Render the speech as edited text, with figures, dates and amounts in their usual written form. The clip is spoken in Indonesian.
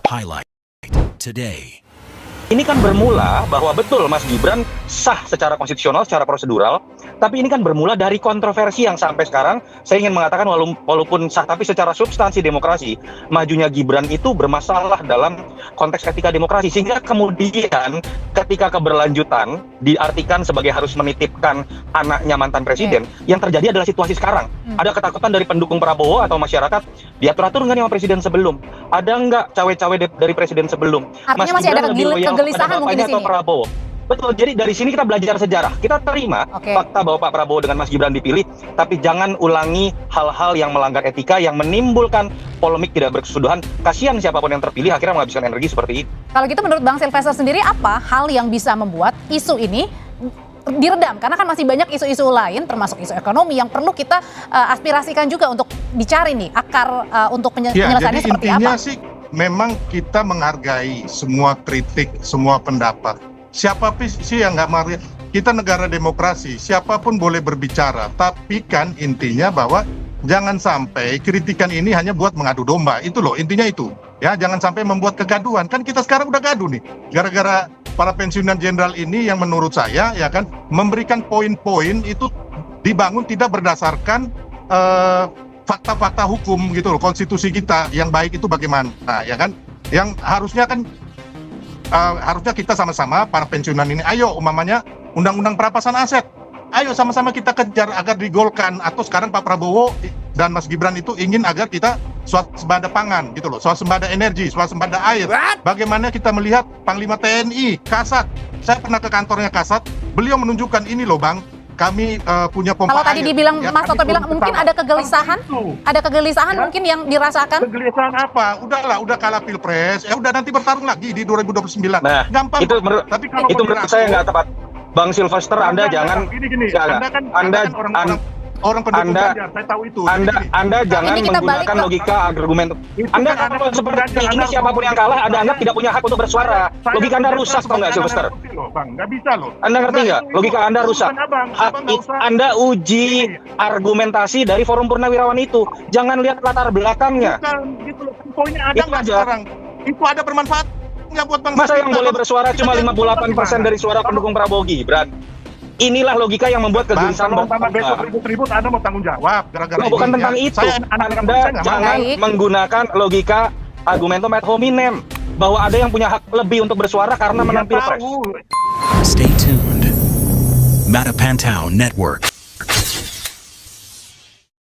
Highlight today. Ini kan bermula bahwa betul Mas Gibran sah secara konstitusional, secara prosedural, tapi ini kan bermula dari kontroversi yang sampai sekarang saya ingin mengatakan walaupun sah tapi secara substansi demokrasi, majunya Gibran itu bermasalah dalam konteks etika demokrasi, sehingga kemudian ketika keberlanjutan diartikan sebagai harus menitipkan anaknya mantan presiden, yang terjadi adalah situasi sekarang. Ada ketakutan dari pendukung Prabowo atau masyarakat, diatur-atur nggak nih sama presiden sebelum? Ada nggak cawe-cawe dari presiden sebelum? Artinya masih ada kegelisahan mungkin di sini. Prabowo. Betul, jadi dari sini kita belajar sejarah. Kita terima fakta bahwa Pak Prabowo dengan Mas Gibran dipilih, tapi jangan ulangi hal-hal yang melanggar etika, yang menimbulkan polemik tidak berkesudahan. Kasihan siapapun yang terpilih akhirnya menghabiskan energi seperti itu. Kalau gitu menurut Bang Silvester sendiri, apa hal yang bisa membuat isu ini diredam? Karena kan masih banyak isu-isu lain, termasuk isu ekonomi yang perlu kita aspirasikan juga untuk dicari nih akar untuk penyelesaiannya seperti apa. Intinya sih memang kita menghargai semua kritik, semua pendapat. Siapa sih yang nggak menghargai? Kita negara demokrasi, siapapun boleh berbicara. Tapi kan intinya bahwa jangan sampai kritikan ini hanya buat mengadu domba. Itu loh, intinya itu. Ya, jangan sampai membuat kegaduhan. Kan kita sekarang udah gaduh nih. Gara-gara para pensiunan jenderal ini yang menurut saya ya kan memberikan poin-poin itu dibangun tidak berdasarkan fakta-fakta hukum gitu loh, konstitusi kita yang baik itu bagaimana, ya kan? Yang harusnya kan harusnya kita sama-sama para pensiunan ini, ayo umpamanya undang-undang perampasan aset, ayo sama-sama kita kejar agar digolkan. Atau sekarang Pak Prabowo dan Mas Gibran itu ingin agar kita swasembada pangan gitu loh, swasembada energi, swasembada air. Bagaimana kita melihat Panglima TNI, Kasat, saya pernah ke kantornya Kasat, beliau menunjukkan ini loh Bang, kami punya pompa air. Kalau tadi dibilang ya, Mas Toto bilang mungkin ada kegelisahan mungkin yang dirasakan. Kegelisahan apa? Udahlah, udah kalah pilpres, ya udah nanti bertarung lagi di 2029. Nah, gampang. Itu menurut saya nggak tepat. Bang Silvester, Anda jangan. Orang pendukung Ganjar, saya tahu itu. Anda jangan menggunakan logika argumen. Anda kalau seperti ini siapapun yang kalah, Anda anggap tidak punya hak untuk bersuara. Logika Anda rusak atau nggak, Silvester? Nggak bisa loh. Anda ngerti nggak? Logika Anda rusak. Anda uji argumentasi dari Forum Purnawirawan itu. Jangan lihat latar belakangnya. Gitu loh. Poinnya ada nggak sekarang? Itu ada bermanfaat nggak buat bangsa? Masa yang boleh bersuara cuma 58% dari suara pendukung Prabowo Gibran? Inilah logika yang membuat kegelisahan. Kalau besok ribut-ribut Anda mau tanggung jawab gara-gara ini. Bukan tentang itu. Anda jangan menggunakan logika argumentum ad hominem bahwa ada yang punya hak lebih untuk bersuara karena menang pilpres. Stay tuned. Mata Pantau Network.